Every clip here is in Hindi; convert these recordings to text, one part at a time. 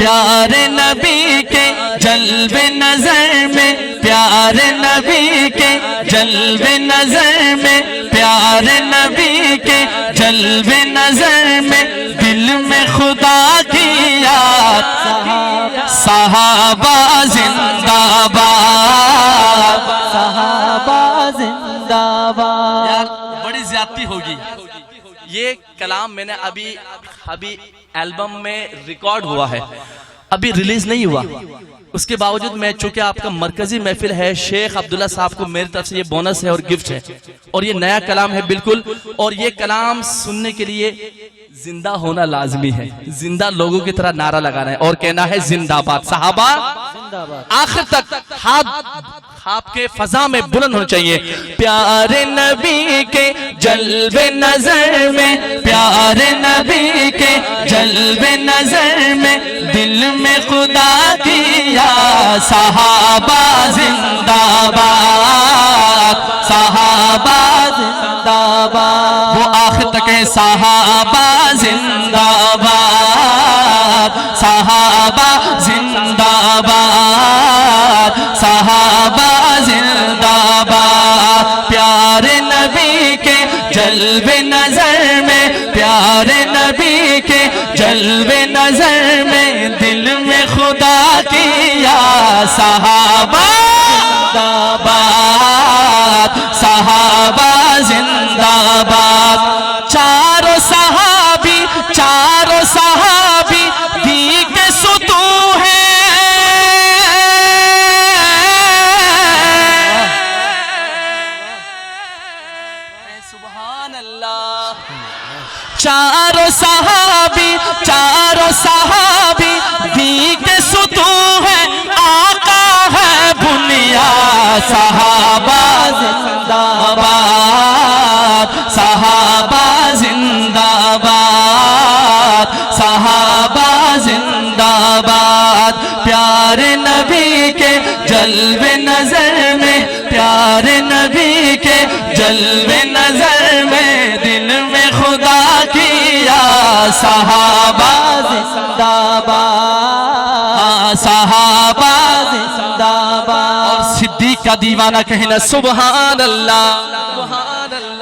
प्यारे नबी के जल्वे नजर में, प्यारे नबी के जल्वे नजर में, प्यारे नबी के जल्वे नजर में, दिल में खुदा की याद, सहाबा जिंदाबाद, सहाबा जिंदाबाद। यार बड़ी ज्यादती होगी। ये कलाम मैंने अभी एल्बम में रिकॉर्ड हुआ है, अभी रिलीज नहीं हुआ। उसके बावजूद मैं, चूंकि आपका मरकजी महफिल है, शेख अब्दुल्ला साहब को मेरी तरफ से ये बोनस है और गिफ्ट है, और ये नया कलाम है बिल्कुल। और ये कलाम सुनने के लिए जिंदा होना लाजमी है, जिंदा लोगों की तरह नारा लगाना है और कहना है जिंदाबाद, सहाबा आखिर तक हाथ आपके फजा में बुलंद होना चाहिए। प्यारे नबी के जलवे नजर में, प्यारे नबी के जलवे नजर में, दिल में खुदा की याद, सहाबा जिंदाबाद, सहाबा जिंदाबाद। वो आखिर तक है सहाबा जिंदाबाद, सहाबा जिंदाबाद, सहाबा जिंदाबाद। प्यारे नबी के जलवे नजर में, प्यारे नबी के जलवे नजर में, दिल में खुदा की याद, सहाबा जिंदाबाद, सहाबा जिंदाबाद। चारों सहाबी, चारों सहाबी दी के सुतू है, सुभान अल्लाह। चारों सहाबी, चारों सहाबी दी के सुतू है, आका है बुनियाद, सहाबा जिंदाबाद, सहाबा जिंदाबाद, सहाबा जिंदाबाद। प्यारे नबी के जलवे नजर में, प्यारे नबी के जलवे नजर में, दिल में खुदा की याद, सहाबा जिंदाबाद, सहाबा जिंदाबाद। और सिद्दीक का दीवाना कहना सुभान अल्लाह।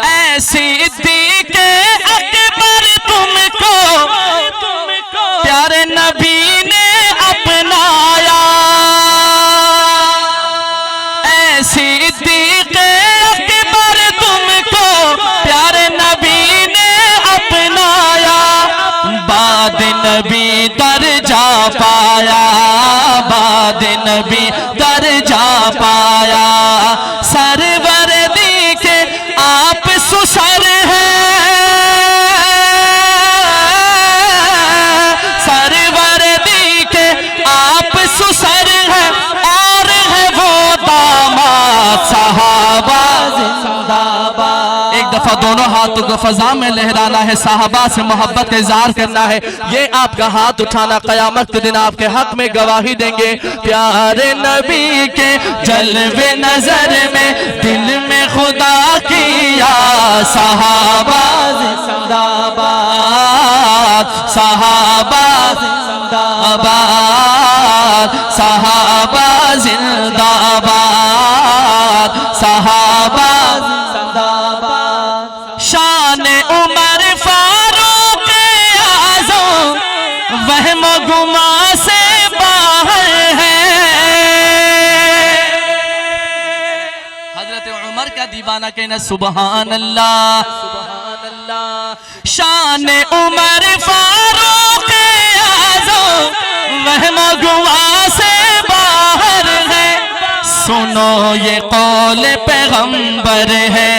ऐसी सिद्दीक अकबर तुमको प्यारे नबी ने अपनाया, ऐसी सिद्दीक अकबर तुमको प्यारे नबी ने अपनाया, बाद नबी दर्जा पाया, बाद नबी दर्जा पाया। सरवरदी के आप सुसर हैं, सरवरदी के आप सुसर हैं, और है वो दामाद, सहाबा जिंदाबाद। एक दफा दोनों हाथों को फजा में लहराना है, साहबा से मोहब्बत का इजहार करना है। ये आपका हाथ उठाना क़यामत के दिन आपके हक में गवाही देंगे। प्यारे नबी के जलवे नजर में, दिल में खुदा की याद, सहाबा जिंदाबाद, सहाबा जिंदाबाद, सहाबा जिंदाबाद, सहाबा जिंदाबाद। शान उमर फारूक आज़म वहम गुमा से बाहर है, हजरत उमर का दीवाना कहना सुभान अल्लाह, सुभान अल्लाह। शान उमर फारूक आज़म वहम गुमा से बाहर है, सुनो ये कौल पैगंबर है,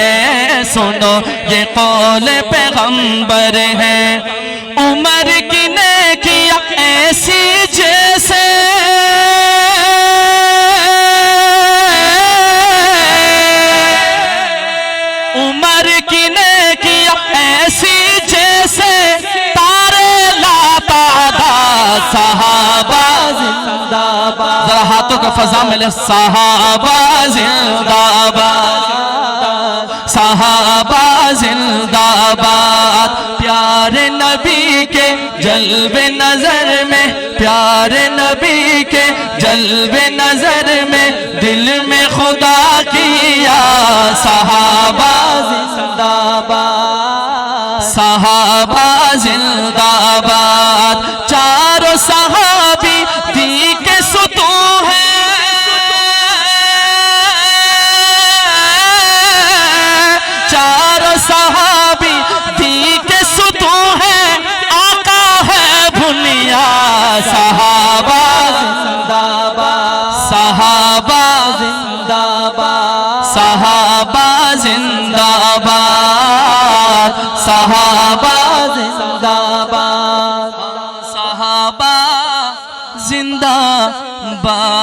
सुनो ये कौल पैगंबर है। उमर की नेकियां ऐसी जैसे उमर की नेकियां ऐसी जैसे तारे लातादा, सहाबा जिंदाबाद। जरा हाथों का फजा मिले, सहाबा जिंदाबाद, सहाबा जिंदाबाद। प्यारे नबी के जल्वे नजर में, प्यारे नबी के जल्वे नजर में, दिल में खुदा किया सहाबा जिंदाबाद, सहाबा जिंदाबाद। चारों सहाबी दी के सुतून है, चारों सहाबी दी के सुतून है, आका है भुनिया सहाबा जिंदाबाद, सहाबा जिंदाबाद, सहाबा जिंदाबाद, सहाबा जिंदाबाद, सहाबा जिंदाबाद।